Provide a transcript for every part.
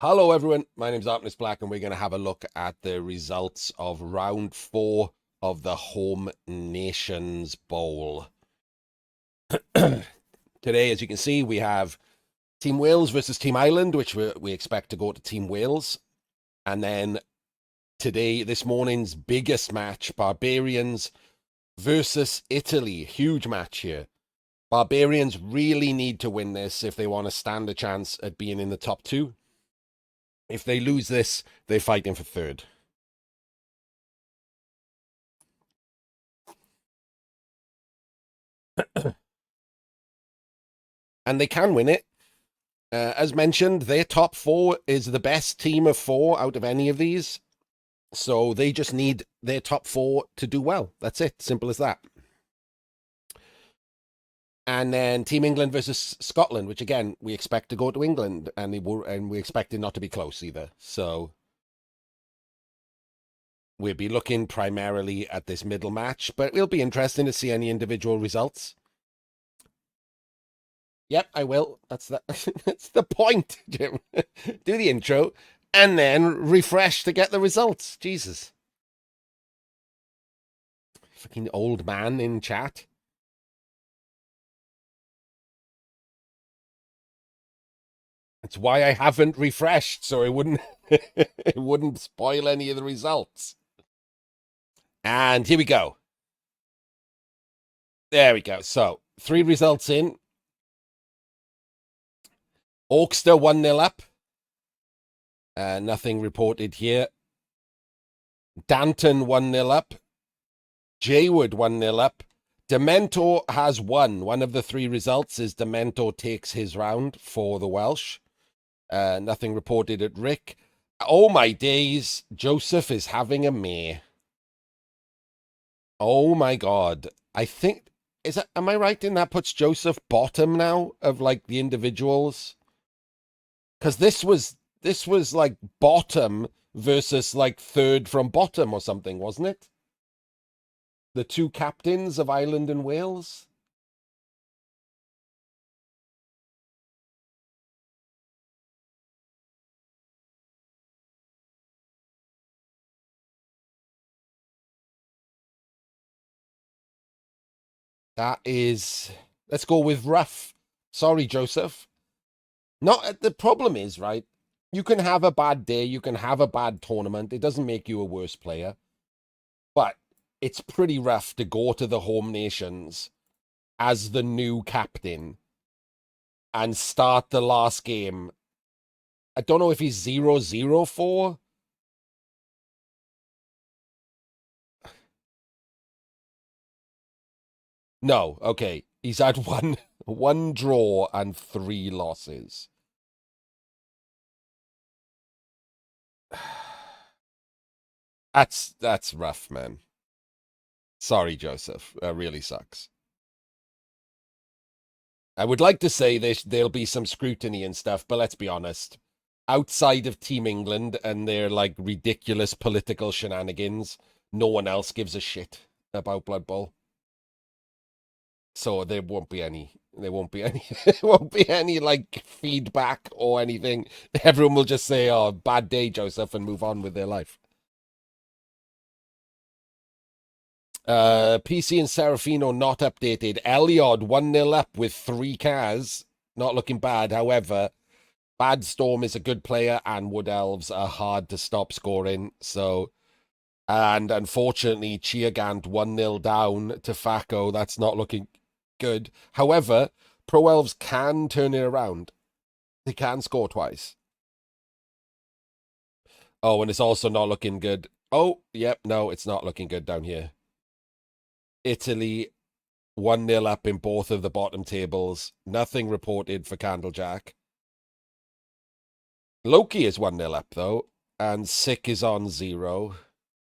Hello, everyone. My name's Artemis Black, and we're going to have a look at the results of round 4 of the Home Nations Bowl. Today, as you can see, we have Team Wales versus Team Ireland, which we expect to go to Team Wales. And then today, this morning's biggest match, Barbarians versus Italy. Huge match here. Barbarians really need to win this if they want to stand a chance at being in the top 2. If they lose this, they're fighting for 3rd. And they can win it. As mentioned, their top 4 is the best team of 4 out of any of these. So they just need their top 4 to do well. That's it. Simple as that. And then Team England versus Scotland, which again, we expect to go to England, and we expect it not to be close either. So we'll be looking primarily at this middle match, but it'll be interesting to see any individual results. Yep, I will. That's the point, Jim. Do the intro and then refresh to get the results. Jesus. Fucking old man in chat. That's why I haven't refreshed, so it wouldn't spoil any of the results. And here we go. There we go. So 3 results in. Orkster 1-0 up. Nothing reported here. Danton 1-0 up. Jaywood 1-0 up. Dementor has won. One of the 3 results is Dementor takes his round for the Welsh. Nothing reported at Rick. Oh my days. Joseph is having a mare. Oh my god. I think am I right in that puts Joseph bottom now of like the individuals? Because this was like bottom versus like 3rd from bottom or something, wasn't it? The 2 captains of Ireland and Wales. That is, let's go with rough. Sorry, Joseph. Not the problem is, right? You can have a bad day, you can have a bad tournament. It doesn't make you a worse player. But it's pretty rough to go to the Home Nations as the new captain and start the last game. I don't know if he's 0-0-4. No, okay. He's had one draw and 3 losses. That's rough, man. Sorry, Joseph. That really sucks. I would like to say there'll be some scrutiny and stuff, but let's be honest. Outside of Team England and their like ridiculous political shenanigans, no one else gives a shit about Blood Bowl. So there won't be any there won't be any like feedback or anything. Everyone will just say, "Oh, bad day, Joseph," and move on with their life. PC and Serafino not updated. Eliod 1-0 up with 3 cars. Not looking bad. However, Bad Storm is a good player and Wood Elves are hard to stop scoring. So, and unfortunately, Chiagant 1-0 down to Faco. That's not looking good. However, Pro Elves can turn it around. They can score twice. Oh, and it's also not looking good. Oh, yep, no, it's not looking good down here. Italy 1-0 up in both of the bottom tables. Nothing reported for Candlejack. Loki is 1-0 up, though, and Sick is on 0.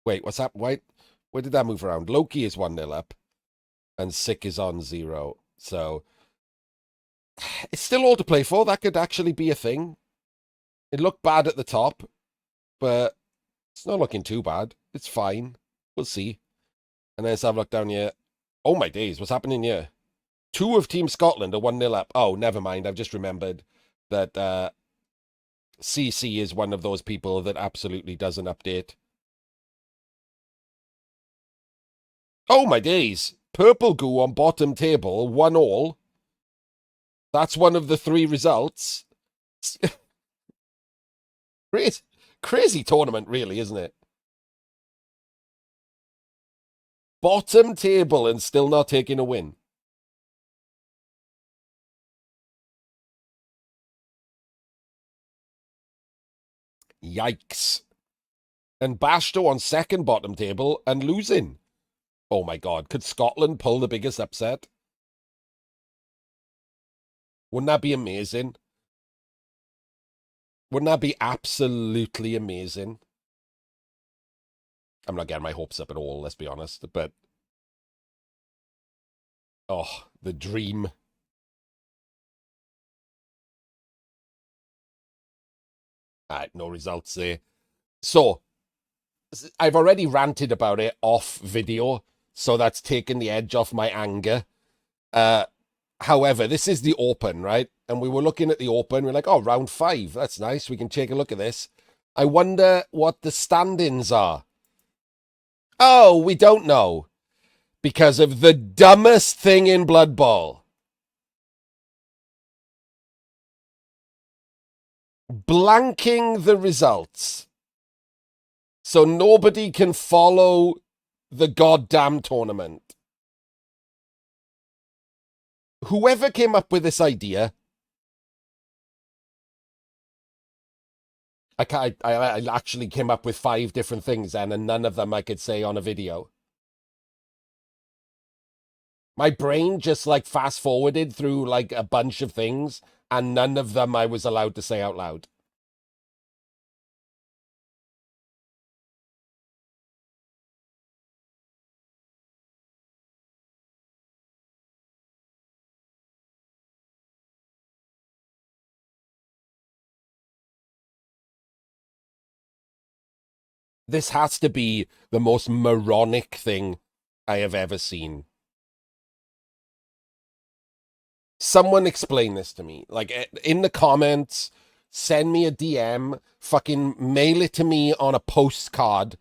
Wait, what's that? Wait, where did that move around? Loki is 1-0 up, and Sick is on 0. So it's still all to play for. That could actually be a thing. It looked bad at the top, but it's not looking too bad. It's fine. We'll see. And then let's have a look down here. Oh my days, what's happening here? 2 of Team Scotland are 1-0 up. Oh, never mind. I've just remembered that CC is one of those people that absolutely doesn't update. Oh my days. Purple goo on bottom table, 1-all. That's one of the 3 results. Crazy tournament, really, isn't it? Bottom table and still not taking a win. Yikes. And Bashto on second bottom table and losing. Oh my god, could Scotland pull the biggest upset? Wouldn't that be amazing? Wouldn't that be absolutely amazing? I'm not getting my hopes up at all, let's be honest, but... Oh, the dream. Alright, no results there. So, I've already ranted about it off video, so that's taken the edge off my anger. However, this is the Open, right? And we were looking at the Open, we're like, oh, round 5, that's nice, we can take a look at this. I wonder what the stand-ins are. Oh, we don't know. Because of the dumbest thing in Blood Bowl. Blanking the results. So nobody can follow the goddamn tournament. Whoever came up with this idea... I actually came up with 5 different things, and none of them I could say on a video. My brain just, like, fast-forwarded through, like, a bunch of things, and none of them I was allowed to say out loud. This has to be the most moronic thing I have ever seen. Someone explain this to me. Like, in the comments, send me a DM, fucking mail it to me on a postcard.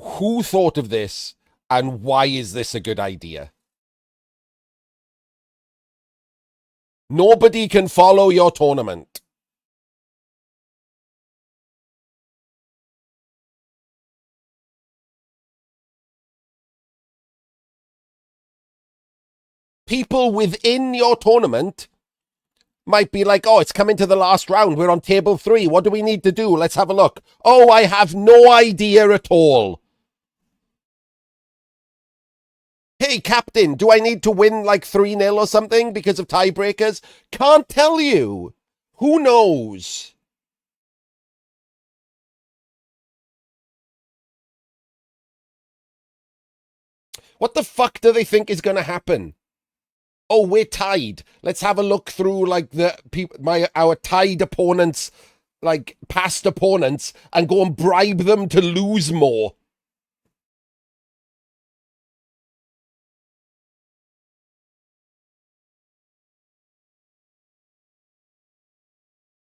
Who thought of this, and why is this a good idea? Nobody can follow your tournament. People within your tournament might be like, oh, it's coming to the last round. We're on table 3. What do we need to do? Let's have a look. Oh, I have no idea at all. Hey, Captain, do I need to win like 3-0 or something because of tiebreakers? Can't tell you. Who knows? What the fuck do they think is going to happen? Oh, we're tied. Let's have a look through like our tied opponents, like past opponents, and go and bribe them to lose more.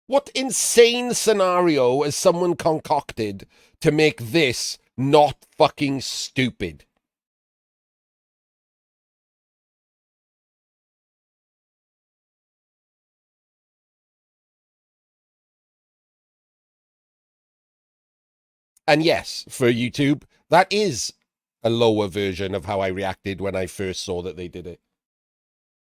What insane scenario has someone concocted to make this not fucking stupid? And yes, for YouTube, that is a lower version of how I reacted when I first saw that they did it.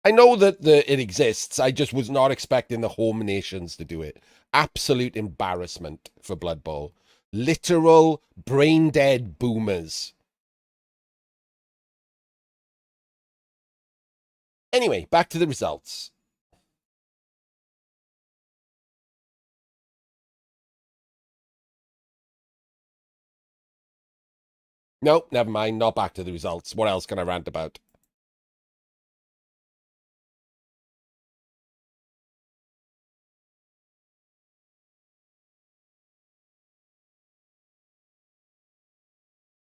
I know that it exists. I just was not expecting the Home Nations to do it. Absolute embarrassment for Blood Bowl. Literal brain-dead boomers. Anyway, back to the results. Nope, never mind. Not back to the results. What else can I rant about?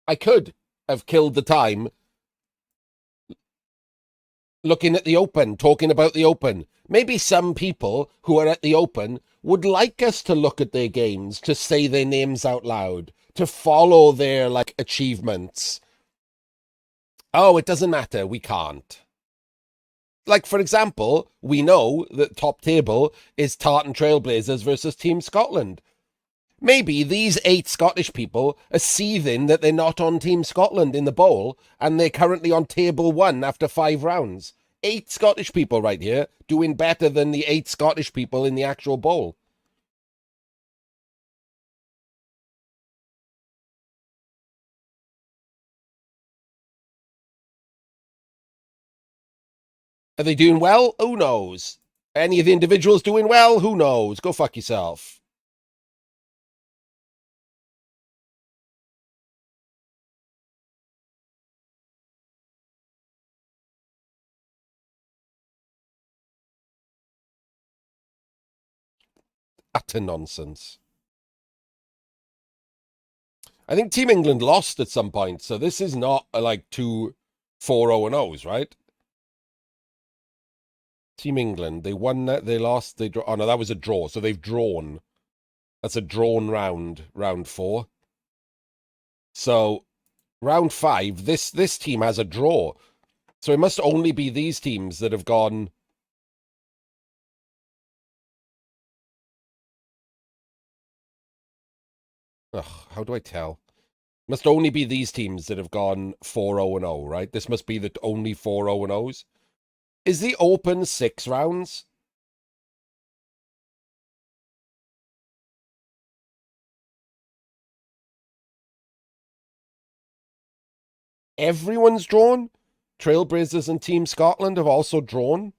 I could have killed the time looking at the Open, talking about the Open. Maybe some people who are at the Open would like us to look at their games, to say their names out loud, to follow their like achievements. Oh, it doesn't matter. We can't. Like, for example, we know that top table is Tartan Trailblazers versus Team Scotland. Maybe these 8 Scottish people are seething that they're not on Team Scotland in the bowl, and they're currently on table 1 after 5 rounds. 8 Scottish people right here doing better than the 8 Scottish people in the actual bowl. Are they doing well? Who knows? Any of the individuals doing well? Who knows? Go fuck yourself. Utter nonsense. I think Team England lost at some point, so this is not like 2 4-0-0s, right? Team England, they won that, they lost, they draw. Oh no, that was a draw, so they've drawn. That's a drawn round 4. So round 5, this team has a draw. So it must only be these teams that have gone. Ugh, how do I tell? Must only be these teams that have gone 4-0-0, right? This must be the only 4-0-0s. Is the Open 6 rounds? Everyone's drawn? Trailblazers and Team Scotland have also drawn?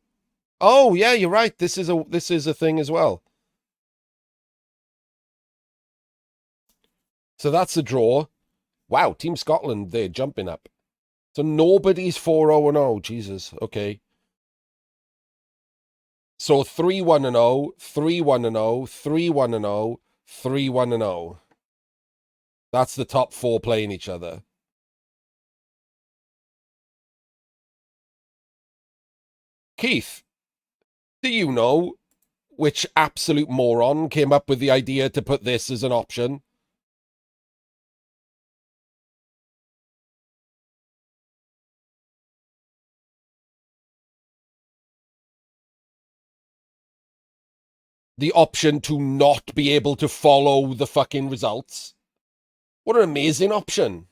Oh, yeah, you're right. This is a thing as well. So that's a draw. Wow, Team Scotland, they're jumping up. So nobody's 4-0-0. Jesus. Okay. So 3-1-0, 3-1-0, 3-1-0, 3-1-0. That's the top 4 playing each other. Keith, do you know which absolute moron came up with the idea to put this as an option? The option to not be able to follow the fucking results. What an amazing option.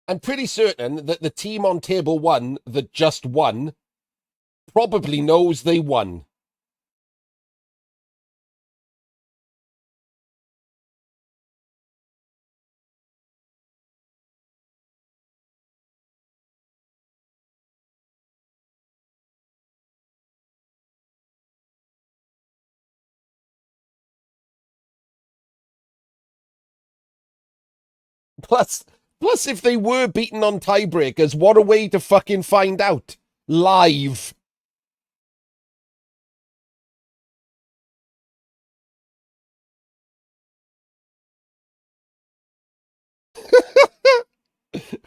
I'm pretty certain that the team on table 1 that just won probably knows they won. Plus, plus, if they were beaten on tiebreakers, what a way to fucking find out. Live.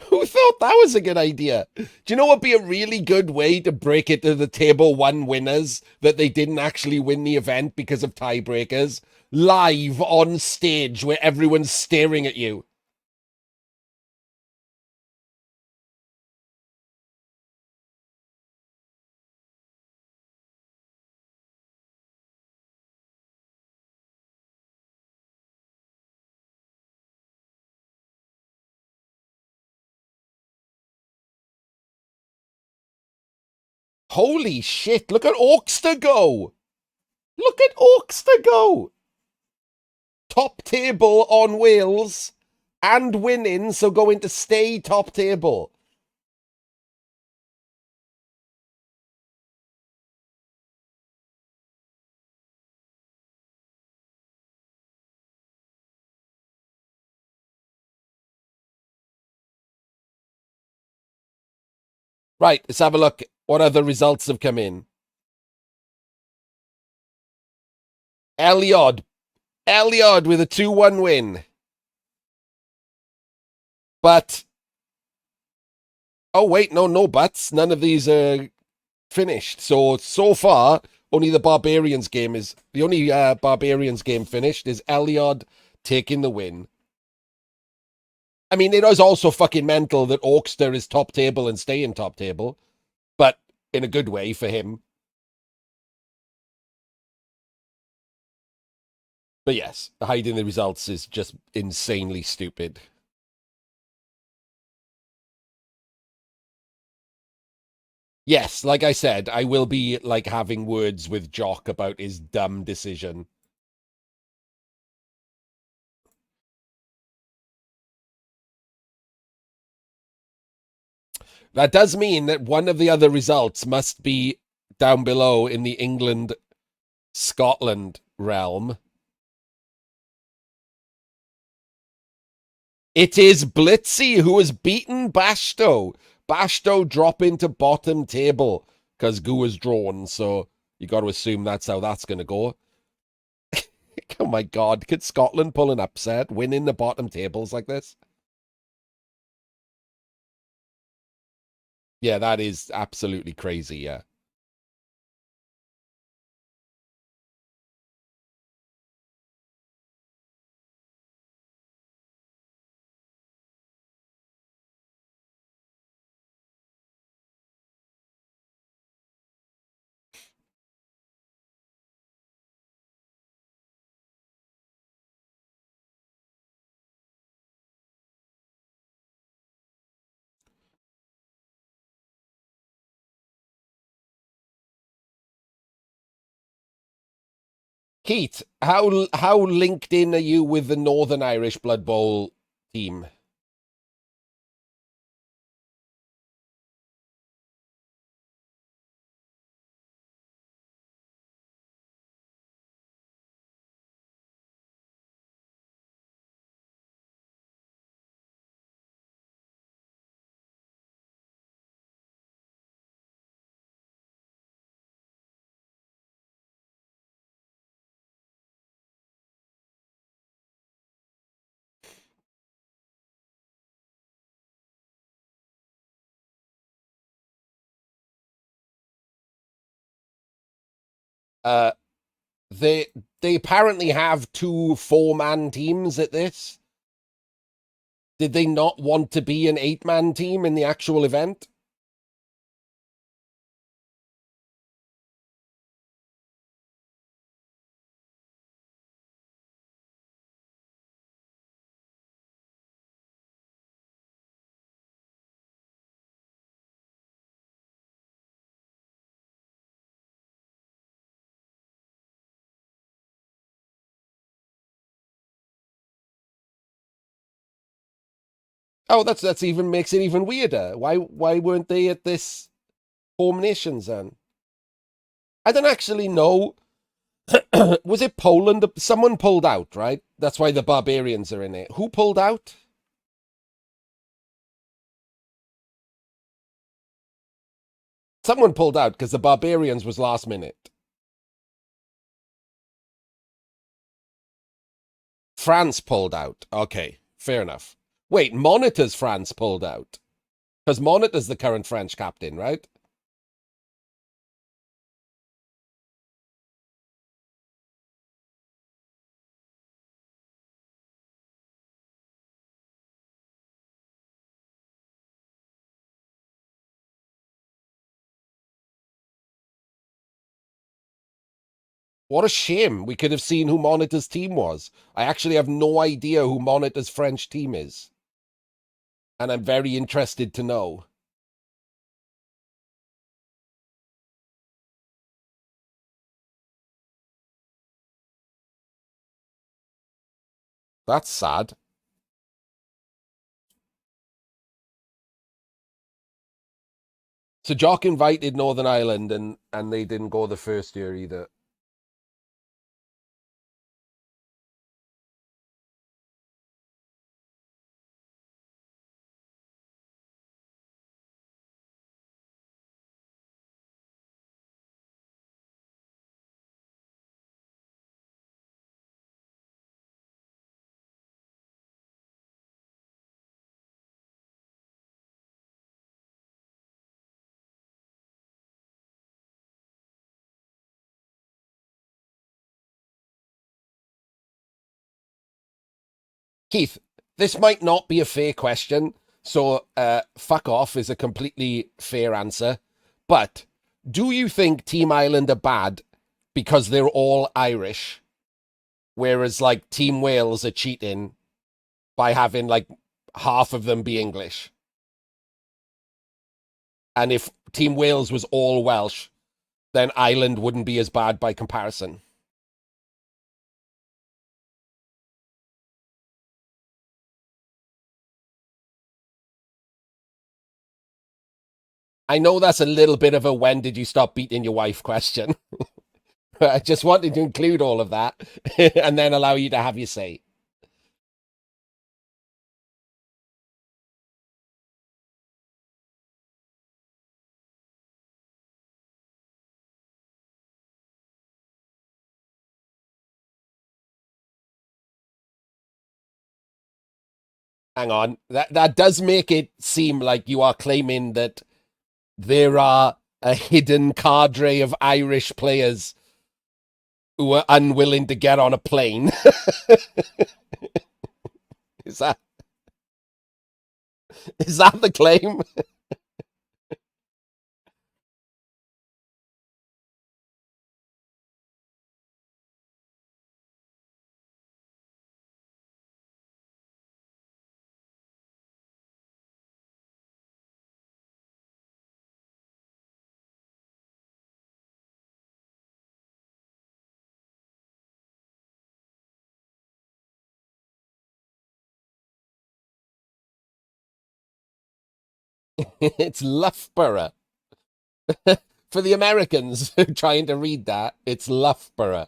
Who thought that was a good idea? Do you know what would be a really good way to break it to the table 1 winners that they didn't actually win the event because of tiebreakers? Live on stage where everyone's staring at you. Holy shit, look at Orkster go. Look at Oakster go. Top table on Wales and winning, so going to stay top table. Right, let's have a look. What other results have come in? Eliod with a 2-1 win. But, oh wait, no buts. None of these are finished. So far, only the Barbarians game is, the only Barbarians game finished is Eliod taking the win. I mean, it is also fucking mental that Orkster is top table and staying top table, but in a good way for him. But yes, hiding the results is just insanely stupid. Yes, like I said, I will be like having words with Jock about his dumb decision. That does mean that one of the other results must be down below in the England Scotland realm. It is Blitzy who has beaten Bashto. Bashto dropping to bottom table because Goo is drawn, so you got to assume that's how that's going to go. Oh my god, could Scotland pull an upset, winning the bottom tables like this? Yeah, that is absolutely crazy, yeah. Keith, how linked in are you with the Northern Irish Blood Bowl team? Uh, they they apparently have two 4-man teams at this. Did they not want to be an 8-man team in the actual event? Oh, that's even makes it even weirder. Why weren't they at this Home Nations then? I don't actually know. Was it Poland? Someone pulled out, right? That's why the Barbarians are in it. Who pulled out? Someone pulled out because the Barbarians was last minute. France pulled out. Okay, fair enough. Wait, Monitor's France pulled out. Because Monitor's the current French captain, right? What a shame. We could have seen who Monitor's team was. I actually have no idea who Monitor's French team is. And I'm very interested to know. That's sad. So Jock invited Northern Ireland and they didn't go the first year either. Keith, this might not be a fair question, so fuck off is a completely fair answer. But do you think Team Ireland are bad because they're all Irish, whereas like Team Wales are cheating by having like half of them be English? And if Team Wales was all Welsh, then Ireland wouldn't be as bad by comparison. I know that's a little bit of a when did you stop beating your wife question. I just wanted to include all of that and then allow you to have your say. Hang on. That does make it seem like you are claiming that there are a hidden cadre of Irish players who are unwilling to get on a plane. is that is that the claim? It's Loughborough. For the Americans trying to read that, it's Loughborough.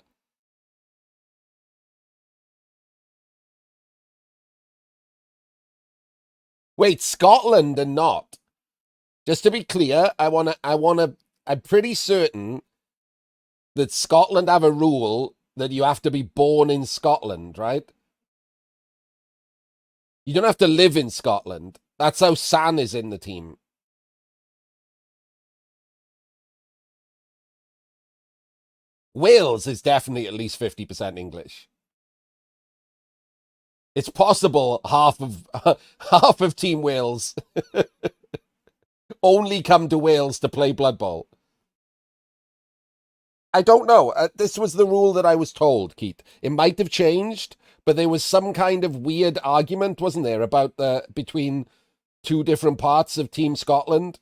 Wait, Scotland and not. Just to be clear, I'm pretty certain that Scotland have a rule that you have to be born in Scotland, right? You don't have to live in Scotland. That's how San is in the team. Wales is definitely at least 50% English. It's possible half of half of Team Wales only come to Wales to play Blood Bowl. I don't know. This was the rule that I was told, Keith. It might have changed, but there was some kind of weird argument, wasn't there, about the between two different parts of Team Scotland.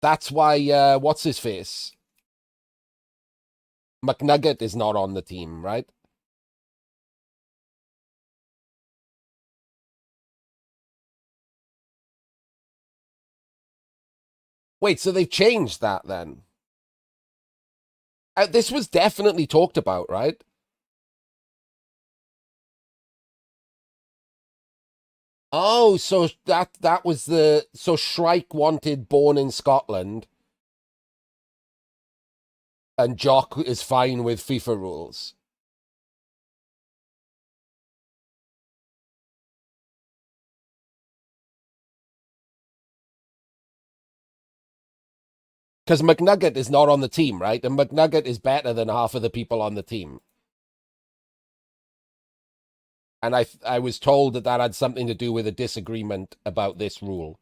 That's why what's his face? McNugget is not on the team, right? Wait, so they've changed that then? This was definitely talked about, right? Oh, so that was the so Shrike wanted born in Scotland, and Jock is fine with FIFA rules. Because McNugget is not on the team, right? And McNugget is better than half of the people on the team. And I was told that that had something to do with a disagreement about this rule.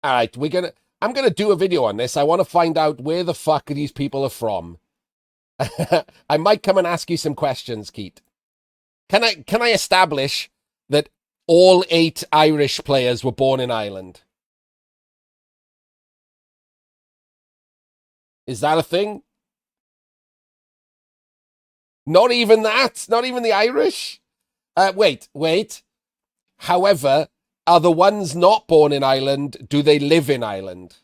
All right, I'm gonna do a video on this. I want to find out where the fuck these people are from. I might come and ask you some questions, Keith. Can I establish that all 8 Irish players were born in Ireland? Is that a thing? Not even that? Not even the Irish? Wait. However, are the ones not born in Ireland, do they live in Ireland?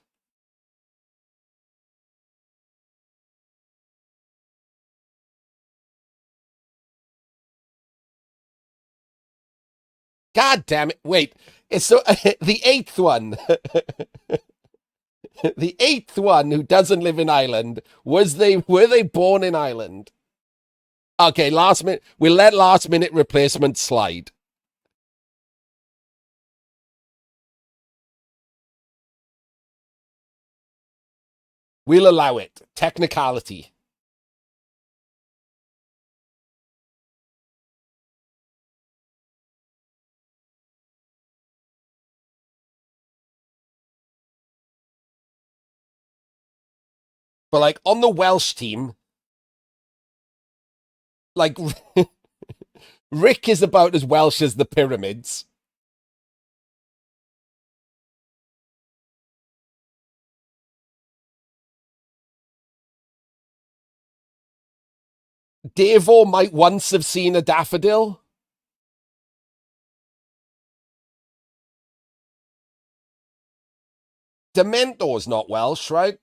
God damn it. Wait. So the 8th one, the 8th one who doesn't live in Ireland, were they born in Ireland? Okay, last minute. We'll let last minute replacement slide. We'll allow it. Technicality. But like on the Welsh team, like Rick is about as Welsh as the pyramids. Devo might once have seen a daffodil. Dementor's not Welsh, right?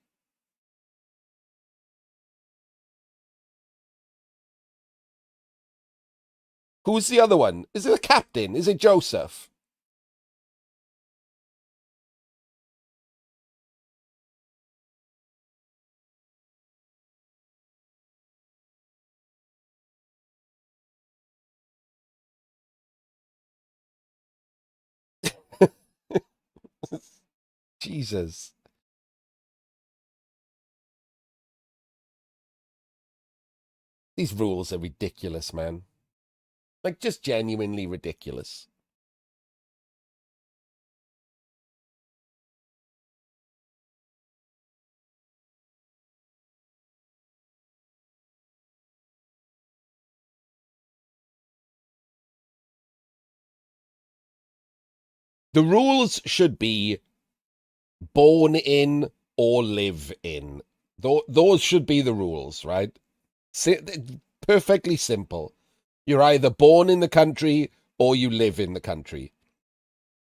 Who's the other one? Is it the captain? Is it Joseph? Jesus. These rules are ridiculous, man. Like, just genuinely ridiculous. The rules should be born in or live in. Those should be the rules, right? Perfectly simple. You're either born in the country or you live in the country.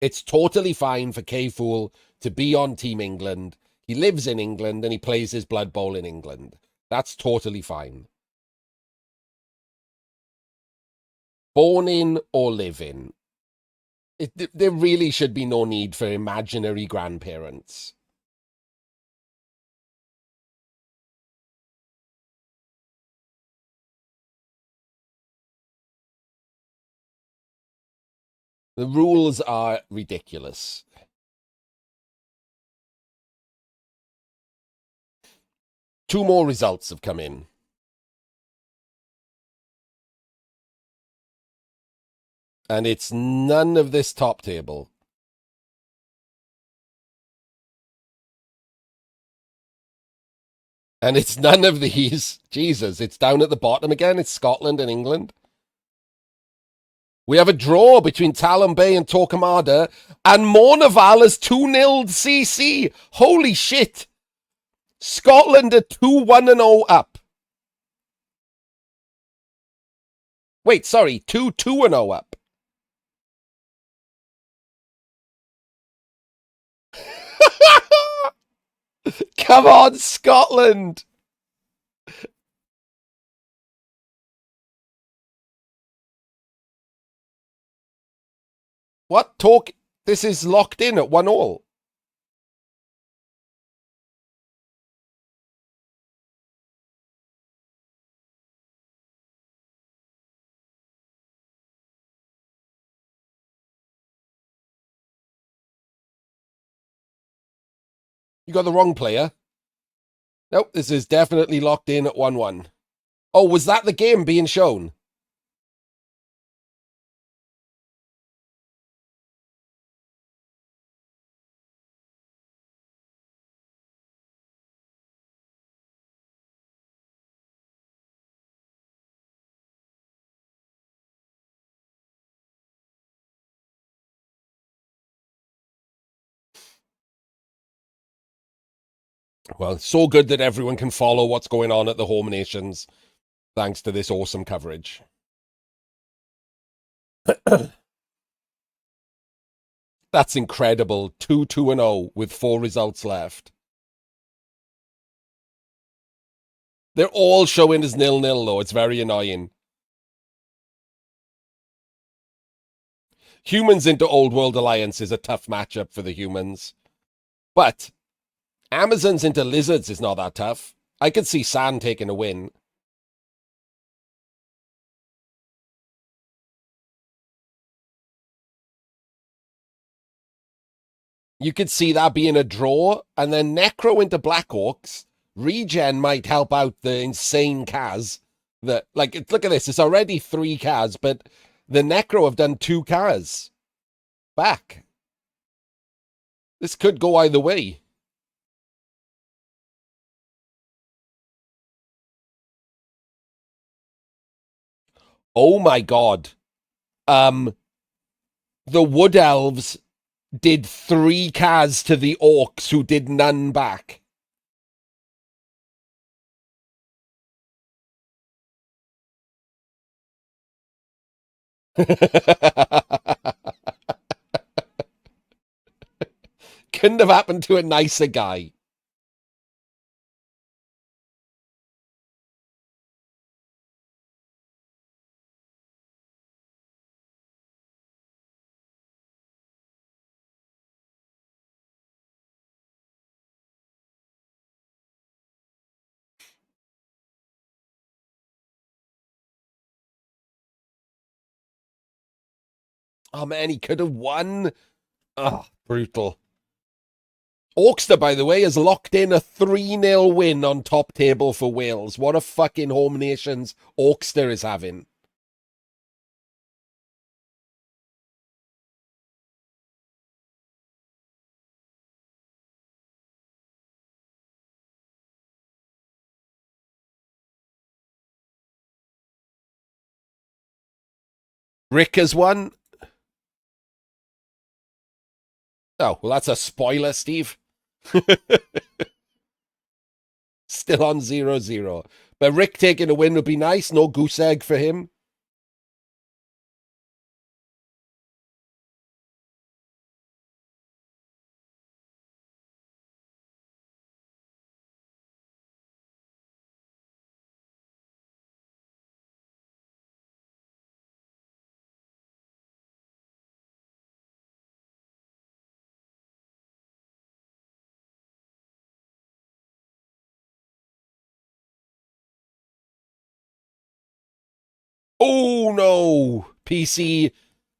It's totally fine for K-Fool to be on Team England. He lives in England and he plays his Blood Bowl in England. That's totally fine. Born in or live in. There really should be no need for imaginary grandparents. The rules are ridiculous. Two more results have come in. And it's none of this top table. And it's none of these. Jesus, it's down at the bottom again. It's Scotland and England. We have a draw between Talon Bay and Torquemada, and Mourneval has 2-0 CC. Holy shit. Scotland are 2-1-0 up. Wait, sorry, 2-2-0 up. Come on, Scotland. What? Talk? This is locked in at 1-1. You got the wrong player. Nope, this is definitely locked in at 1-1. Oh, was that the game being shown? Well, it's so good that everyone can follow what's going on at the Home Nations thanks to this awesome coverage. That's incredible. 2-2-0 with 4 results left. They're all showing as 0-0 though. It's very annoying. Humans into Old World Alliance is a tough matchup for the humans. But Amazons into Lizards is not that tough. I could see San taking a win. You could see that being a draw, and then Necro into Black Orcs. Regen might help out the insane Kaz. That, like, look at this. It's already 3 Kaz, but the Necro have done 2 Kaz back. This could go either way. Oh my god. The Wood Elves did 3 Kaz to the Orcs who did none back. Couldn't have happened to a nicer guy. Oh man, he could have won. Oh, brutal. Orkster, by the way, has locked in a 3-0 win on top table for Wales. What a fucking Home Nations Orkster is having. Rick has won. Oh, well, that's a spoiler, Steve. Still on 0-0. But Rick taking a win would be nice. No goose egg for him. Oh, no. PC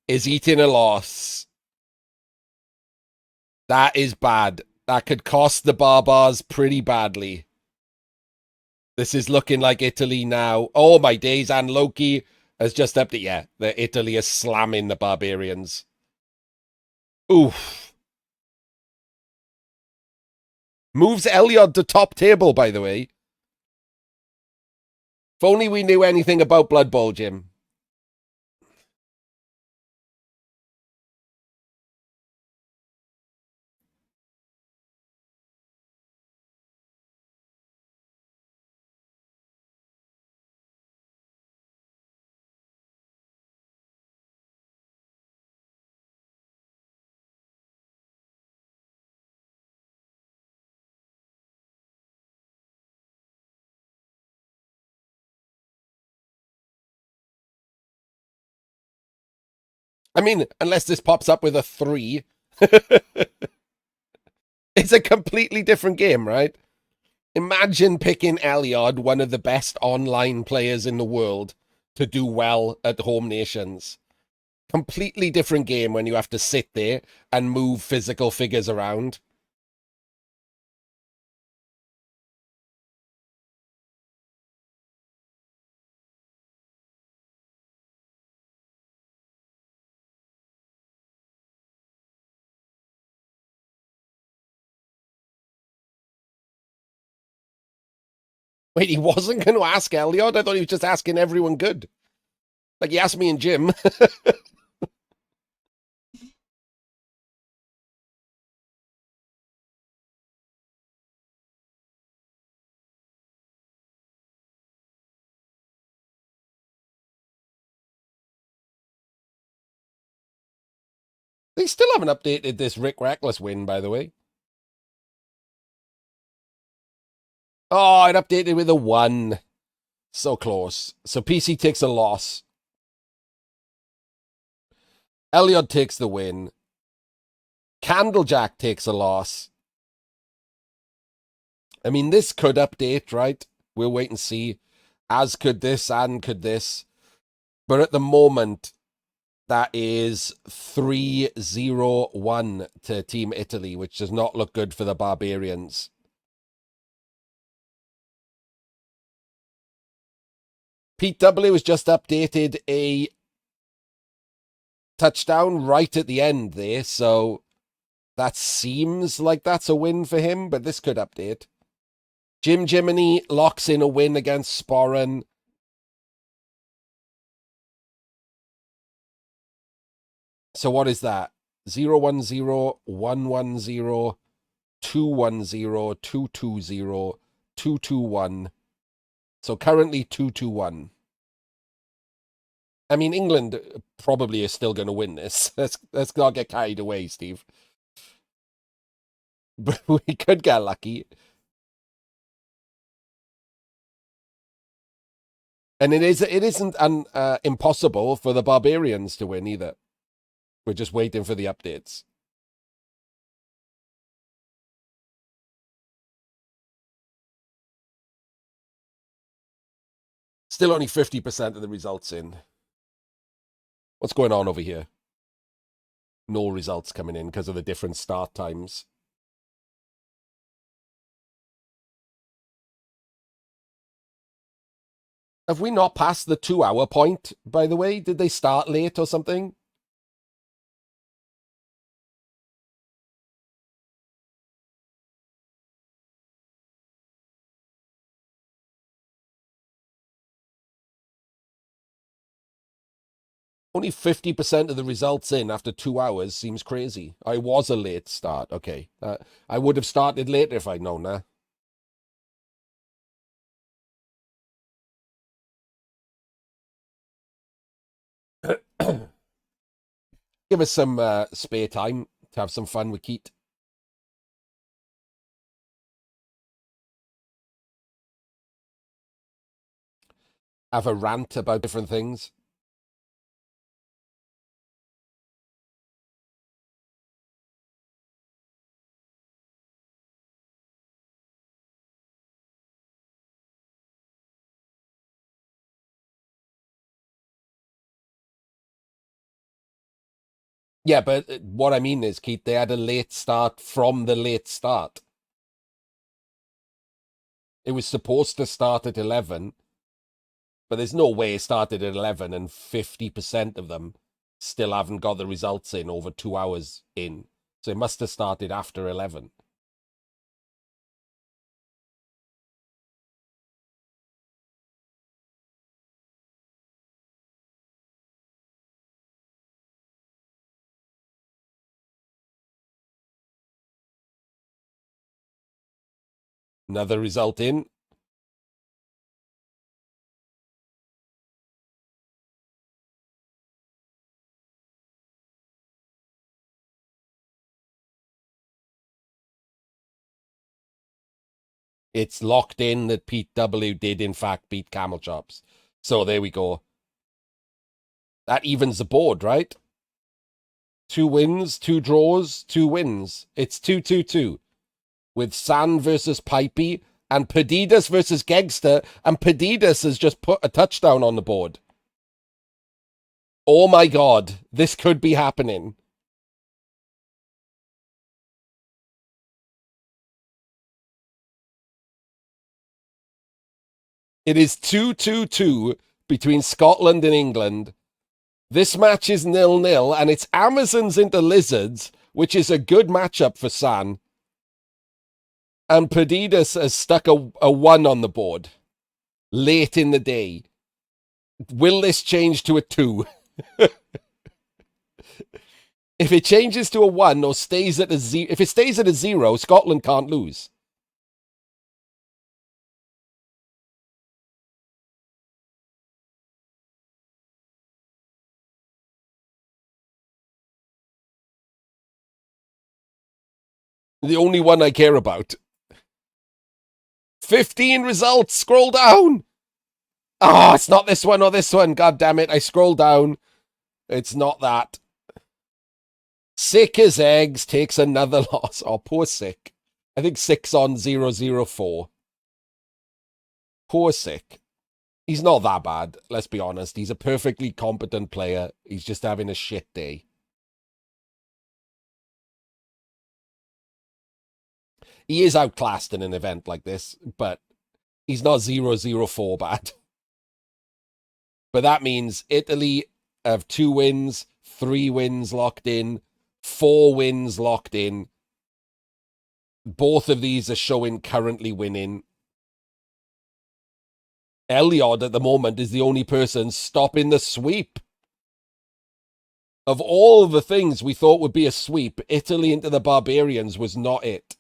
is eating a loss. That is bad. That could cost the Barbars pretty badly. This is looking like Italy now. Oh, my days. And Loki has just upped it. Yeah, the Italy is slamming the Barbarians. Oof. Moves Elliot to top table, by the way. If only we knew anything about Blood Bowl, Jim. I mean, unless this pops up with a 3. It's a completely different game, right? Imagine picking Elyod, one of the best online players in the world, to do well at Home Nations. Completely different game when you have to sit there and move physical figures around. Wait, he wasn't going to ask Elyod? I thought he was just asking everyone good. Like he asked me and Jim. They still haven't updated this Rick Reckless win, by the way. Oh, it updated with a 1. So close. So PC takes a loss. Elliot takes the win. Candlejack takes a loss. I mean, this could update, right? We'll wait and see. As could this, and could this. But at the moment, that is 3-0-1 to Team Italy, which does not look good for the Barbarians. Pete W has just updated a touchdown right at the end there, so that seems like that's a win for him, but this could update. Jim Jiminy locks in a win against Sporran. So what is that? 0-1-0, 1-1-0, 2-1-0, 2-2-0, 2-2-1. So currently 2-2-1. I mean, England probably is still going to win this. Let's not get carried away, Steve. But we could get lucky. And it isn't impossible for the Barbarians to win either. We're just waiting for the updates. Still only 50% of the results in. What's going on over here? No results coming in because of the different start times. Have we not passed the 2-hour point, by the way? Did they start late or something? Only 50% of the results in after 2 hours seems crazy. I was a late start. Okay. I would have started later if I'd known that. Give us some spare time to have some fun with Keat. Have a rant about different things. Yeah, but what I mean is, Keat, they had a late start from the late start. It was supposed to start at 11, but there's no way it started at 11 and 50% of them still haven't got the results in over 2 hours in. So it must have started after 11. Another result in. It's locked in that Pete W did, in fact, beat Camel Chops. So there we go. That evens the board, right? 2 wins, 2 draws, 2 wins. It's 2-2-2 with San versus Pipey and Pedidas versus Gegster. And Pedidas has just put a touchdown on the board. Oh my God, this could be happening. It is 2-2-2 between Scotland and England. This match is 0-0, and it's Amazons into Lizards, which is a good matchup for San. And Pedidas has stuck a 1 on the board late in the day. Will this change to a 2? If it changes to a 1 or stays at a 0, if it stays at a 0, Scotland can't lose. The only one I care about. 15 results. Scroll down. Oh, it's not this one or this one. God damn it. I scrolled down. It's not that. Sick as eggs takes another loss. Oh, poor Sick. I think Sick's on 004. Poor Sick. He's not that bad, let's be honest. He's a perfectly competent player. He's just having a shit day. He is outclassed in an event like this, but he's not 004 bad. But that means Italy have 2 wins, 3 wins locked in, 4 wins locked in. Both of these are showing currently winning. Eliod at the moment is the only person stopping the sweep. Of all the things we thought would be a sweep, Italy into the Barbarians was not it.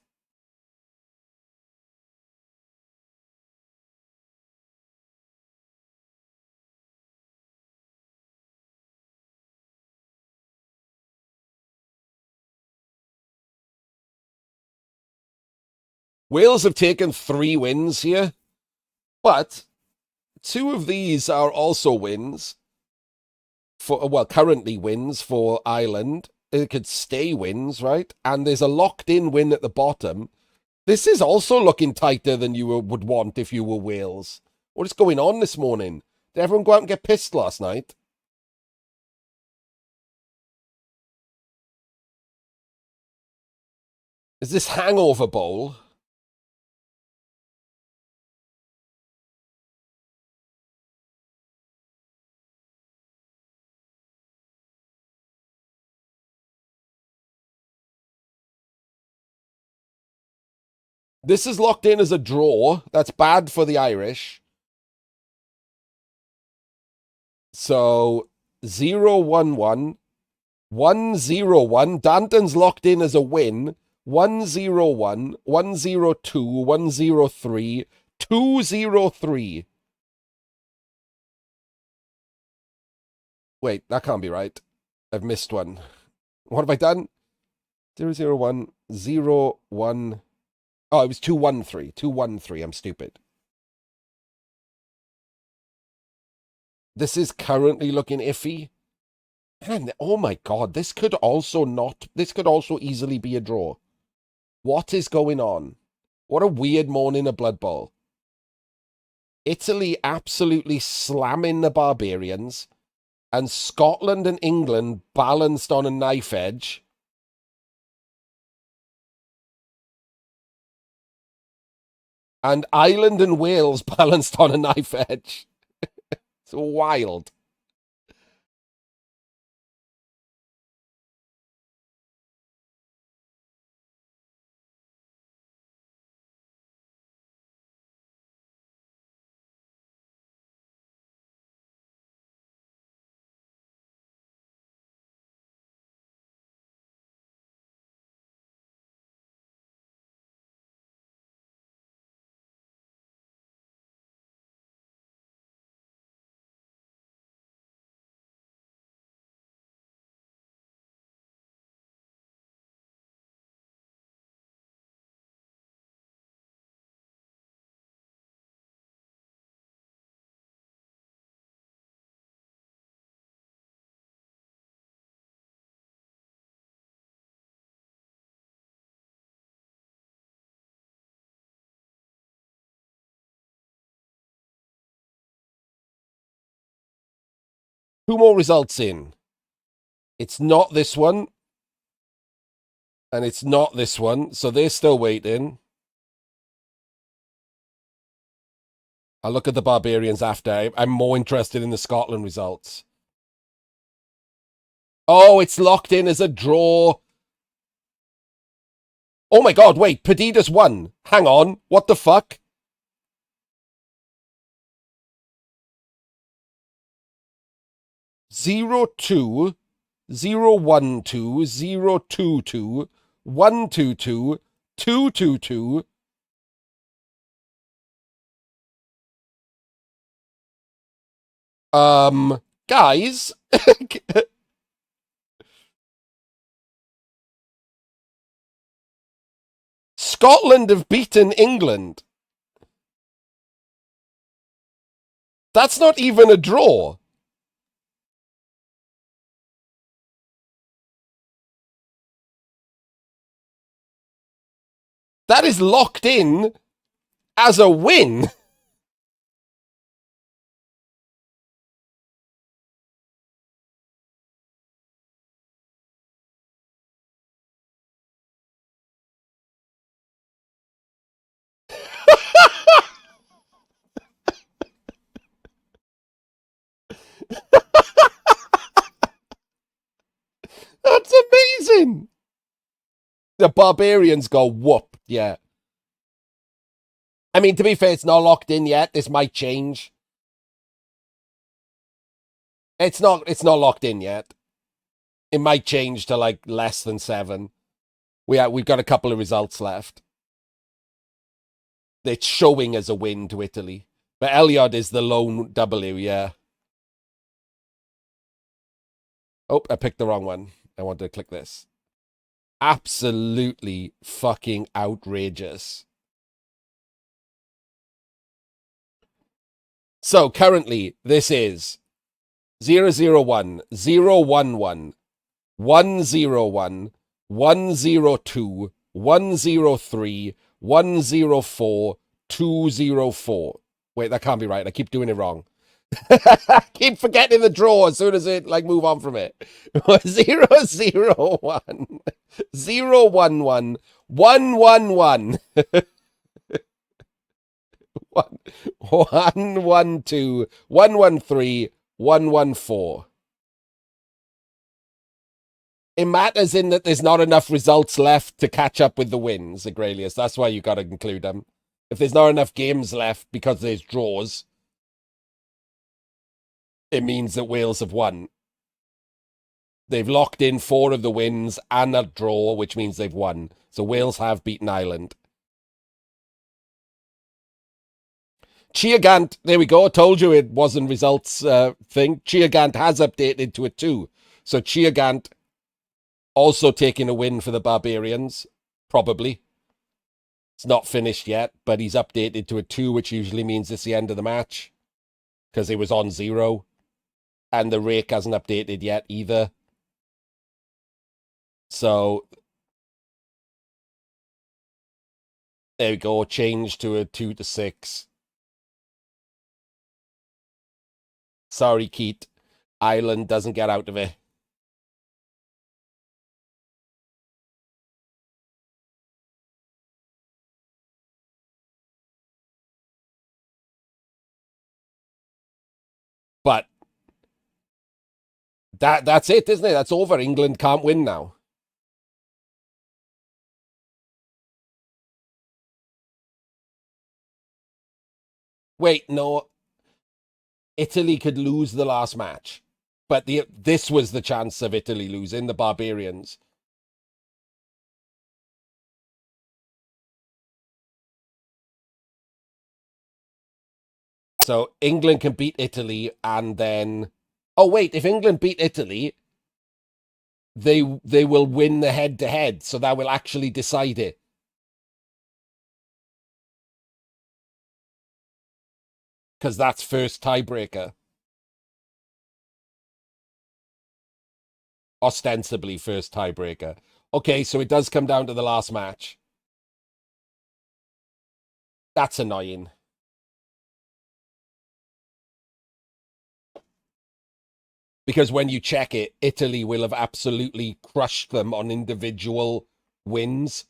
Wales have taken 3 wins here, but 2 of these are also wins for, well, currently wins for Ireland. It could stay wins, right? And there's a locked-in win at the bottom. This is also looking tighter than you would want if you were Wales. What is going on this morning? Did everyone go out and get pissed last night? Is this Hangover Bowl? This is locked in as a draw. That's bad for the Irish. So 0-1-1, 1-0-1. Danton's locked in as a win. 1-0-1, 1-0-2, 1-0-3, 2-0-3. Wait, that can't be right. I've missed one. What have I done? 0-0-1, 0-1. Oh, it was 2-1-3. 2-1-3. I'm stupid. This is currently looking iffy. Man, oh my god, this could also easily be a draw. What is going on? What a weird morning of Blood Bowl. Italy absolutely slamming the Barbarians, and Scotland and England balanced on a knife edge. And Ireland and Wales balanced on a knife edge. It's wild. Two more results in. It's not this one. And it's not this one. So they're still waiting. I'll look at the Barbarians after. I'm more interested in the Scotland results. Oh, it's locked in as a draw. Oh my god, wait. Perdita's won. Hang on. What the fuck? Zero 2, 0-1-2, 0-2-2, 1-2-2, 2-2-2. Guys, Scotland have beaten England. That's not even a draw. That is locked in as a win. That's amazing. The Barbarians go whoop. Yeah. I mean, to be fair, it's not locked in yet. This might change. It's not locked in yet. It might change to like less than 7. We've got a couple of results left. It's showing as a win to Italy. But Elliot is the lone W, yeah. Oh, I picked the wrong one. I wanted to click this. Absolutely fucking outrageous. So currently, this is 001, 011, 101, 102, 103, 104, 204. Wait, that can't be right. I keep doing it wrong. I keep forgetting the draw as soon as it like move on from it. 001, 011, 111, 112, 113, 114. It matters in that there's not enough results left to catch up with the wins, Agrelius. That's why you got to include them. If there's not enough games left because there's draws, it means that Wales have won. They've locked in 4 of the wins and a draw, which means they've won. So Wales have beaten Ireland. Chiagant, there we go. I told you it wasn't results thing. Chiagant has updated to a 2. So Chiagant also taking a win for the Barbarians, probably. It's not finished yet, but he's updated to a 2, which usually means it's the end of the match because it was on 0. And the rake hasn't updated yet either. So there we go. Change to a 2 to 6. Sorry, Keith. Ireland doesn't get out of it. But that's it, isn't it? That's over. England can't win now. Wait, no. Italy could lose the last match. But this was the chance of Italy losing, the Barbarians. So England can beat Italy and then... Oh, wait, if England beat Italy, they will win the head-to-head, so that will actually decide it. Because that's first tiebreaker. Ostensibly first tiebreaker. Okay, so it does come down to the last match. That's annoying. Because when you check it, Italy will have absolutely crushed them on individual wins.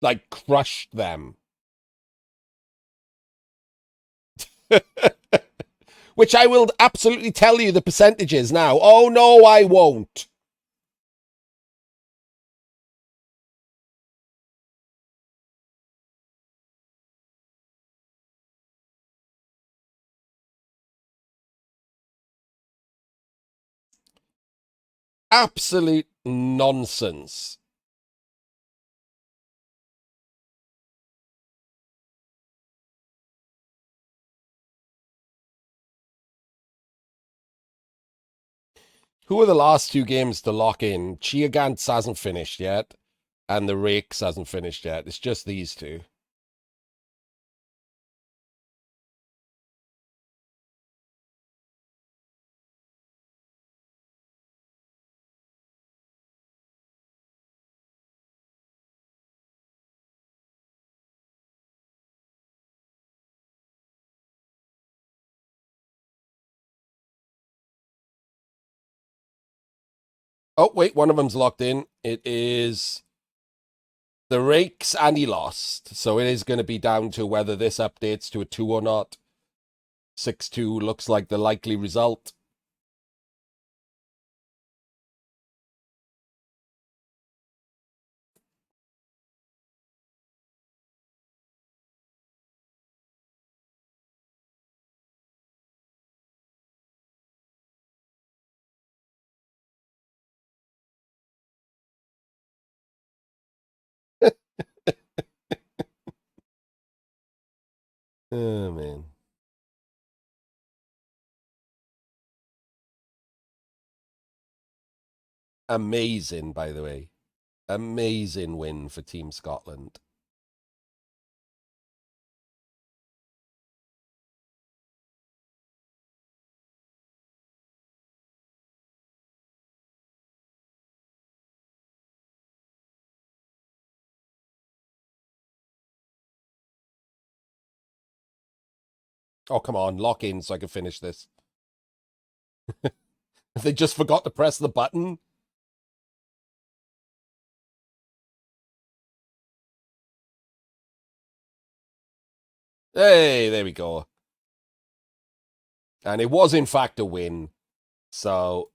Like, crushed them. Which I will absolutely tell you the percentages now. Oh, no, I won't. Absolute nonsense. Who are the last two games to lock in? Chiagants hasn't finished yet, and the Rakes hasn't finished yet. It's just these two. Oh, wait, one of them's locked in. It is the Rakes, and he lost. So it is going to be down to whether this updates to a 2 or not. 6-2 looks like the likely result. Oh, man. Amazing, by the way. Amazing win for Team Scotland. Oh, come on, lock in so I can finish this. They just forgot to press the button. Hey, there we go. And it was, in fact, a win. So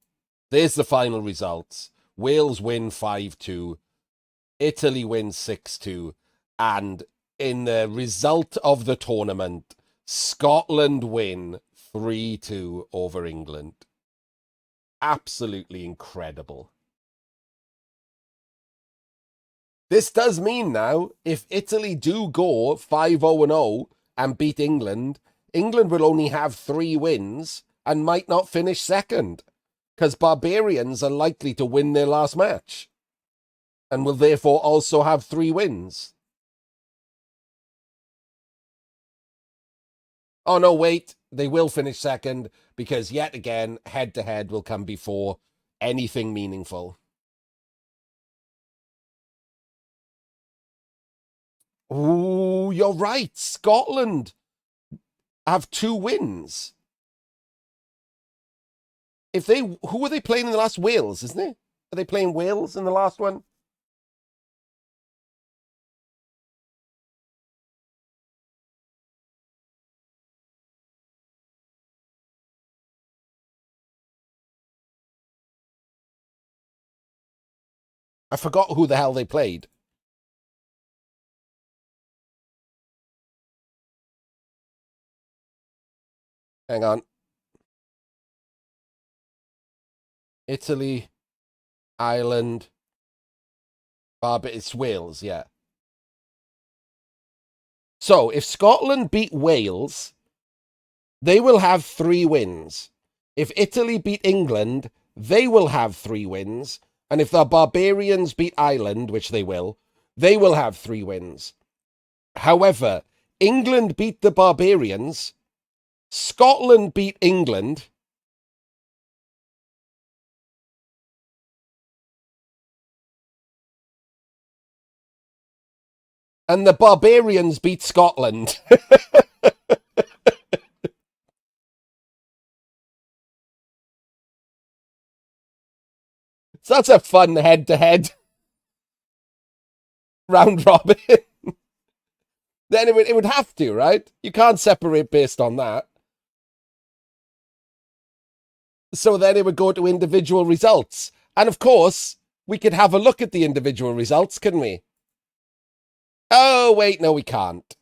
there's the final results. Wales win 5-2. Italy wins 6-2. And in the result of the tournament, Scotland win 3-2 over England. Absolutely incredible. This does mean now, if Italy do go 5-0-0 and beat England, England will only have 3 wins and might not finish second, because Barbarians are likely to win their last match and will therefore also have 3 wins. Oh, no, wait. They will finish second because, yet again, head-to-head will come before anything meaningful. Ooh, you're right. Scotland have 2 wins. If they, who were they playing in the last? Wales, isn't it? Are they playing Wales in the last one? I forgot who the hell they played. Hang on. Italy, Ireland, Barbados, it's Wales, yeah. So if Scotland beat Wales, they will have 3 wins. If Italy beat England, they will have 3 wins. And if the Barbarians beat Ireland, which they will have 3 wins. However, England beat the Barbarians, Scotland beat England, and the Barbarians beat Scotland. So that's a fun head-to-head round robin. Then it would have to, right? You can't separate based on that. So then it would go to individual results. And of course, we could have a look at the individual results, couldn't we? Oh, wait, no, we can't.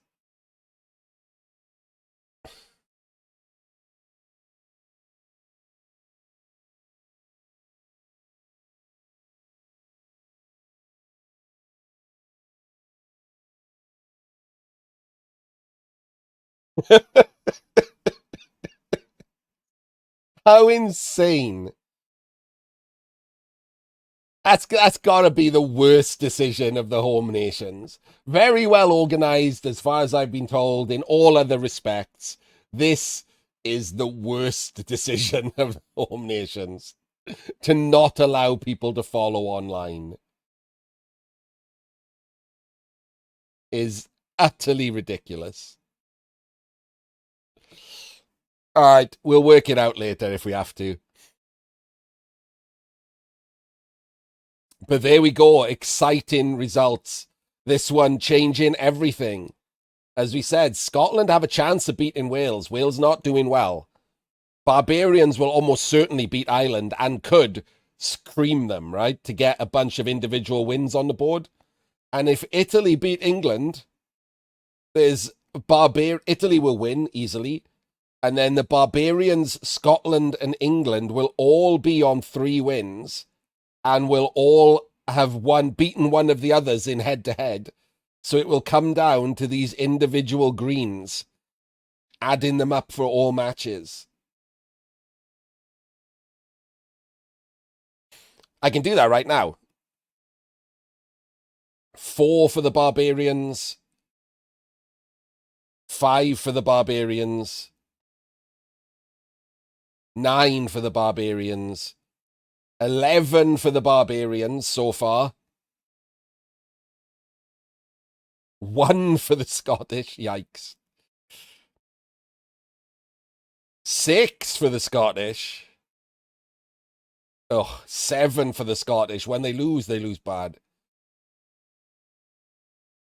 How insane. That's got to be the worst decision of the Home Nations. Very well organized, as far as I've been told, in all other respects. This is the worst decision of the Home Nations, to not allow people to follow online. Is utterly ridiculous. All right, we'll work it out later if we have to. But there we go. Exciting results. This one changing everything. As we said, Scotland have a chance of beating Wales. Wales not doing well. Barbarians will almost certainly beat Ireland and could scream them, right, to get a bunch of individual wins on the board. And if Italy beat England, Italy will win easily. And then the Barbarians, Scotland, and England will all be on 3 wins and will all have beaten one of the others in head-to-head. So it will come down to these individual greens, adding them up for all matches. I can do that right now. 4 for the Barbarians. 5 for the Barbarians. 9 for the Barbarians. 11 for the Barbarians so far. 1 for the Scottish. Yikes. 6 for the Scottish. Oh, 7 for the Scottish. When they lose bad.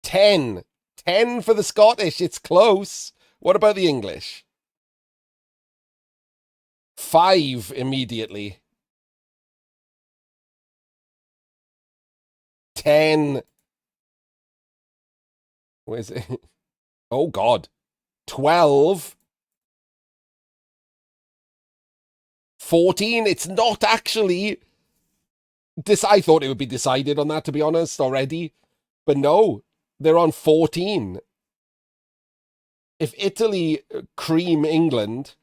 10. 10 for the Scottish. It's close. What about the English? 5 immediately. 10. Where's it? Oh, God. 12. 14. It's not actually. I thought it would be decided on that, to be honest, already. But no, they're on 14. If Italy cream England,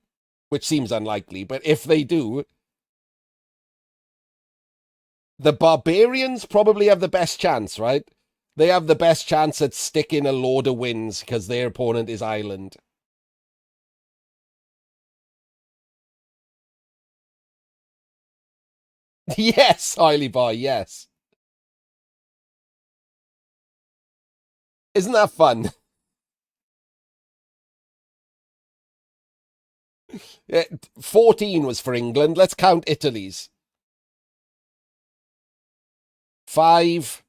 which seems unlikely, but if they do, the Barbarians probably have the best chance, right? They have the best chance at sticking a load of wins because their opponent is Ireland. Yes, Oily Boy, yes. Isn't that fun? 14 was for England. Let's count Italy's. 5,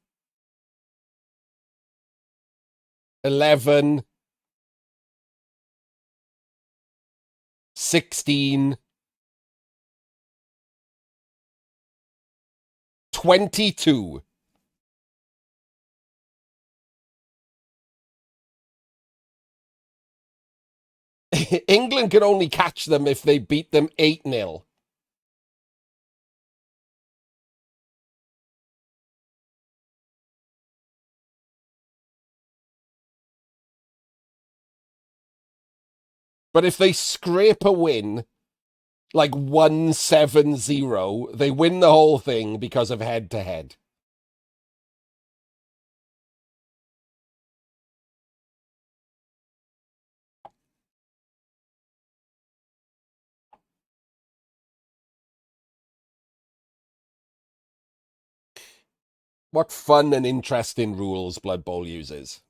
11, 16, 22. England could only catch them if they beat them 8-0. But if they scrape a win, like 1-7-0, they win the whole thing because of head-to-head. What fun and interesting rules Blood Bowl uses.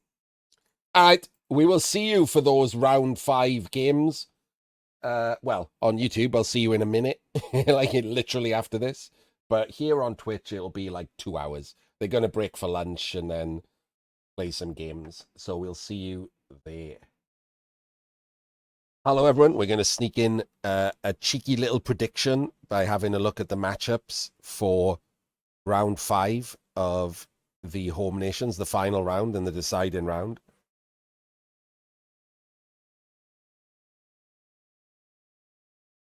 All right, we will see you for those round 5 games. Well, on YouTube, I'll see you in a minute, like literally after this. But here on Twitch, it'll be like 2 hours. They're going to break for lunch and then play some games. So we'll see you there. Hello, everyone. We're going to sneak in a cheeky little prediction by having a look at the matchups for round 5 of the Home Nations, the final round and the deciding round.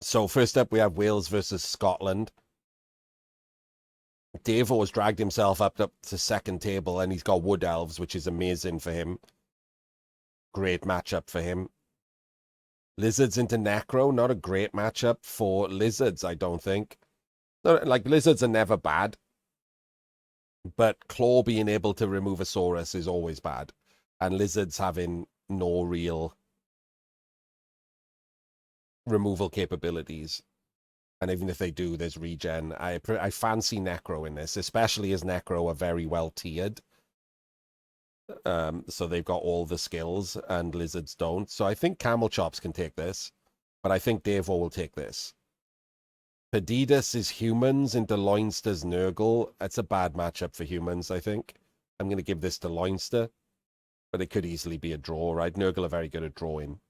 So first up, we have Wales versus Scotland. Davo has dragged himself up to second table, and he's got Wood Elves, which is amazing for him. Great matchup for him. Lizards into Necro, not a great matchup for Lizards, I don't think. No, like, Lizards are never bad. But Claw being able to remove a Saurus is always bad. And Lizards having no real removal capabilities. And even if they do, there's regen. I fancy Necro in this, especially as Necro are very well tiered. So they've got all the skills and Lizards don't. So I think Camel Chops can take this, but I think Devo will take this. Pedidas is humans into Loinster's Nurgle. That's a bad matchup for humans, I think. I'm going to give this to Loinster, but it could easily be a draw, right? Nurgle are very good at drawing.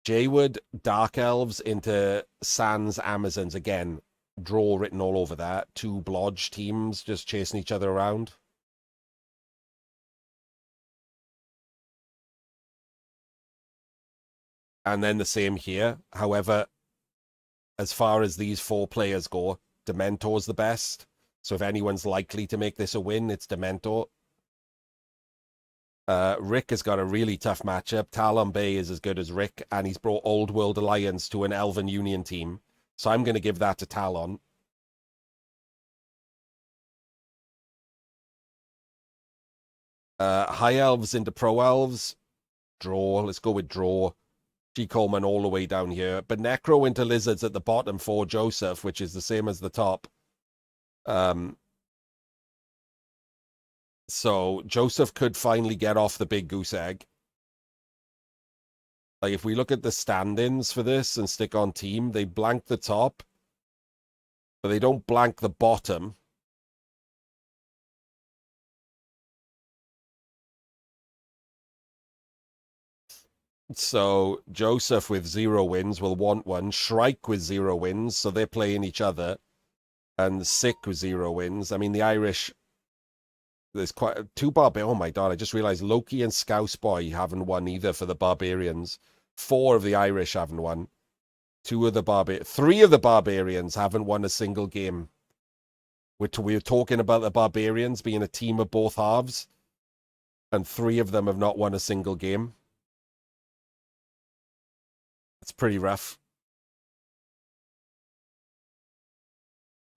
Jaywood, Dark Elves into Sans Amazons. Again, draw written all over that. Two Blodge teams just chasing each other around. And then the same here. However, as far as these four players go, Dementor's the best. So if anyone's likely to make this a win, it's Dementor. Rick has got a really tough matchup. Talon Bay is as good as Rick, and he's brought Old World Alliance to an Elven Union team. So I'm going to give that to Talon. High Elves into Pro Elves. Draw. Let's go with draw. G. Coleman all the way down here. But Necro into Lizards at the bottom for Joseph, which is the same as the top. So Joseph could finally get off the big goose egg. Like, if we look at the stand-ins for this and stick on team, they blank the top, but they don't blank the bottom. So Joseph with 0 wins will want one. Shrike with 0 wins, so they're playing each other. And Sick with 0 wins. I mean, the Irish... There's quite... Two barbarians... Oh my god, I just realized Loki and Scouse Boy haven't won either for the Barbarians. 4 of the Irish haven't won. 3 of the Barbarians haven't won a single game. We're talking about the Barbarians being a team of both halves. And 3 of them have not won a single game. It's pretty rough.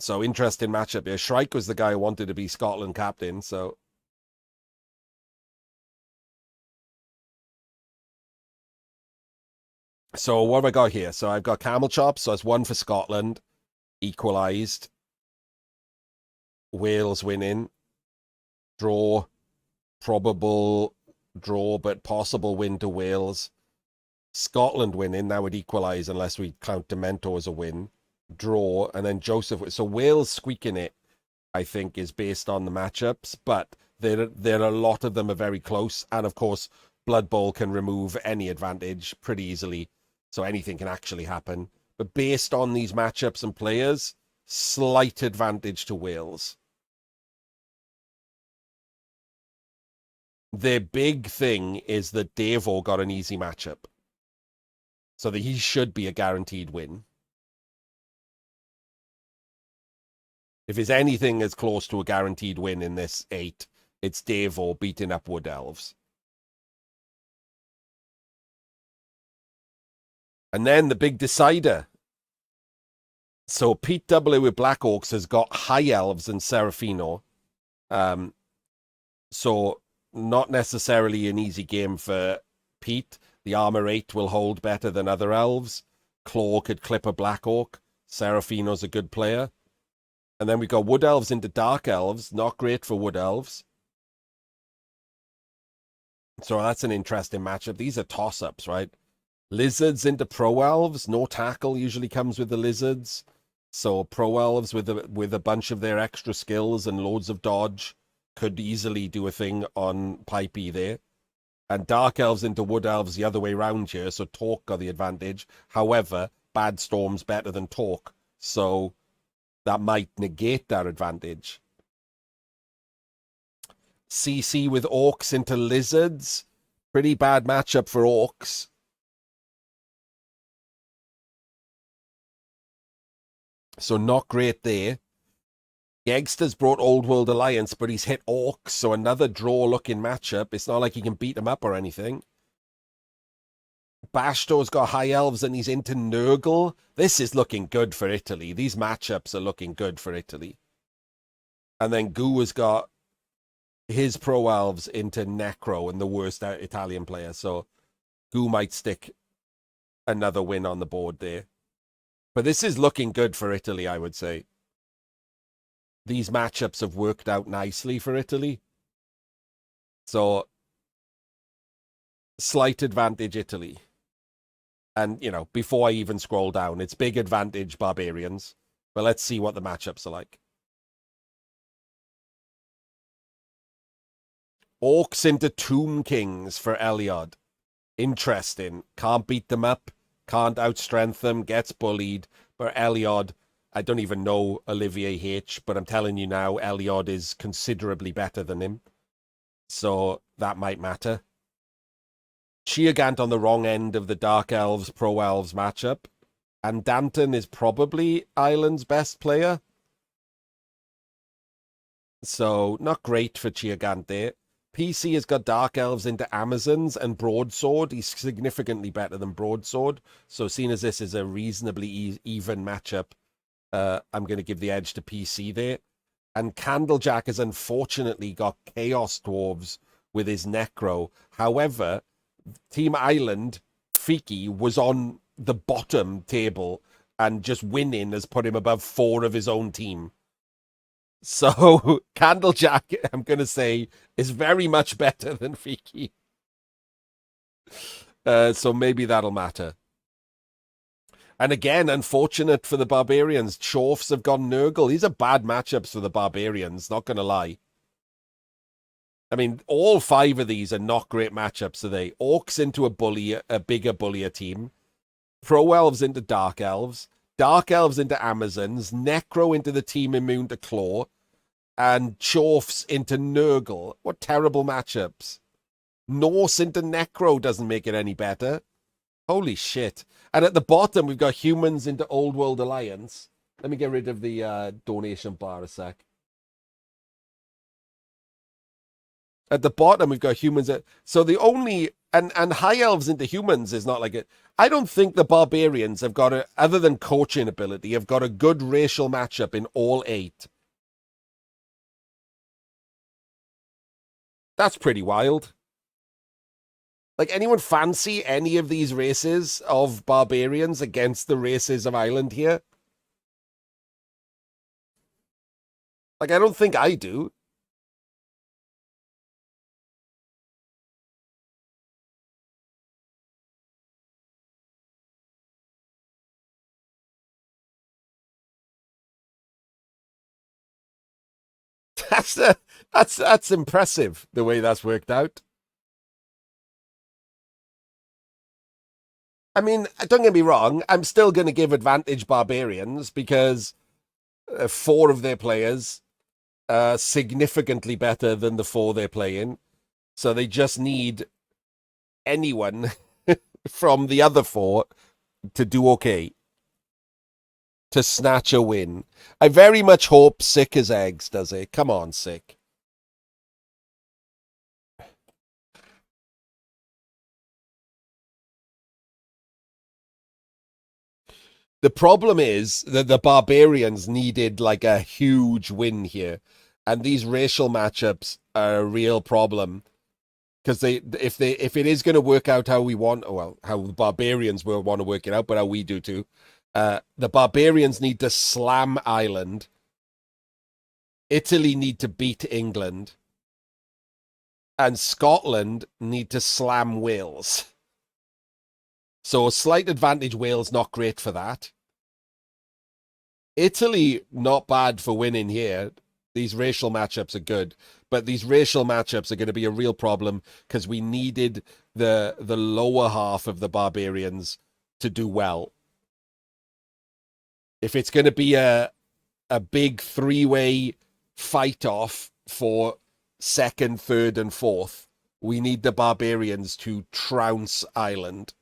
So, interesting matchup here. Shrike was the guy who wanted to be Scotland captain, so... So, what have I got here? So, I've got Camel Chop, so that's 1 for Scotland. Equalised. Wales winning. Draw. Probable draw, but possible win to Wales. Scotland winning, that would equalise unless we count Demento as a win. Draw, and then Joseph. So Wales squeaking it, I think, is based on the matchups, but there a lot of them are very close, and of course, Blood Bowl can remove any advantage pretty easily, so anything can actually happen. But based on these matchups and players, slight advantage to Wales. Their big thing is that Devo got an easy matchup, so that he should be a guaranteed win. If there's anything as close to a guaranteed win in this 8, it's Devo beating up Wood Elves. And then the big decider. So Pete W with Black Orcs has got High Elves and Serafino. So not necessarily an easy game for Pete. The Armor 8 will hold better than other elves. Claw could clip a Black Orc. Serafino's a good player. And then we got Wood Elves into Dark Elves. Not great for Wood Elves. So that's an interesting matchup. These are toss-ups, right? Lizards into Pro Elves. No tackle usually comes with the Lizards. So Pro Elves with a bunch of their extra skills and loads of dodge could easily do a thing on Pipey there. And Dark Elves into Wood Elves the other way round here, so Torque got the advantage. However, Bad Storm's better than Torque, so that might negate that advantage. CC with Orcs into Lizards. Pretty bad matchup for Orcs. So not great there. Gegster's brought Old World Alliance, but he's hit Orcs, so another draw-looking matchup. It's not like he can beat them up or anything. Bashto's got High Elves and he's into Nurgle. This is looking good for Italy. These matchups are looking good for Italy. And then Gu has got his Pro Elves into Necro and the worst Italian player. So Gu might stick another win on the board there. But this is looking good for Italy, I would say. These matchups have worked out nicely for Italy. So, slight advantage Italy. And, you know, before I even scroll down, it's big advantage Barbarians. But let's see what the matchups are like. Orcs into Tomb Kings for Eliod. Interesting. Can't beat them up. Can't outstrength them. Gets bullied. But Eliod, I don't even know Olivier H, but I'm telling you now, Eliod is considerably better than him. So that might matter. Chiagant on the wrong end of the Dark Elves, Pro Elves matchup. And Danton is probably Ireland's best player. So not great for Chiagant there. PC has got Dark Elves into Amazons and Broadsword. He's significantly better than Broadsword. So seeing as this is a reasonably even matchup, I'm going to give the edge to PC there. And Candlejack has unfortunately got Chaos Dwarves with his Necro. However, Team Ireland, Fiki, was on the bottom table and just winning has put him above 4 of his own team. So Candlejack, I'm going to say, is very much better than Fiki. So maybe that'll matter. And again, unfortunate for the Barbarians. Chorfs have gone Nurgle. These are bad matchups for the Barbarians, not going to lie. I mean, all 5 of these are not great matchups, are they? Orcs into a bigger bullier team. Pro Elves into Dark Elves. Dark Elves into Amazons. Necro into the team immune to Claw. And Chorfs into Nurgle. What terrible matchups. Norse into Necro doesn't make it any better. Holy shit. And at the bottom, we've got humans into Old World Alliance. Let me get rid of the donation bar a sec. At the bottom, we've got humans. So the only... And high elves into humans is not like it. I don't think the barbarians have got a... Other than coaching ability, have got a good racial matchup in all 8. That's pretty wild. Like, anyone fancy any of these races of barbarians against the races of Ireland here? Like, I don't think I do. That's impressive, the way that's worked out. I mean, don't get me wrong, I'm still going to give advantage barbarians because 4 of their players are significantly better than the 4 they're playing. So they just need anyone from the other 4 to do okay, to snatch a win. I very much hope Sick as eggs does it. Come on, Sick. The problem is that the Barbarians needed like a huge win here, and these racial matchups are a real problem because if it is going to work out how we want, well, how the Barbarians will want to work it out, but how we do too. The Barbarians need to slam Ireland. Italy need to beat England, and Scotland need to slam Wales. So a slight advantage Wales, not great for that. Italy, not bad for winning here. These racial matchups are good, but these racial matchups are going to be a real problem because we needed the lower half of the Barbarians to do well. If it's going to be a big 3-way fight off for 2nd, 3rd, and 4th, we need the Barbarians to trounce Ireland.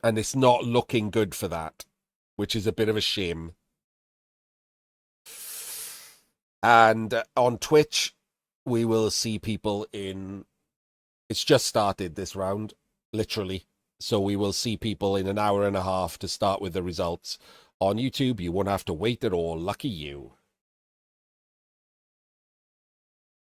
And it's not looking good for that, which is a bit of a shame. And on Twitch, we will see people in... It's just started this round, literally. So we will see people in an hour and a half to start with the results. On YouTube, you won't have to wait at all. Lucky you.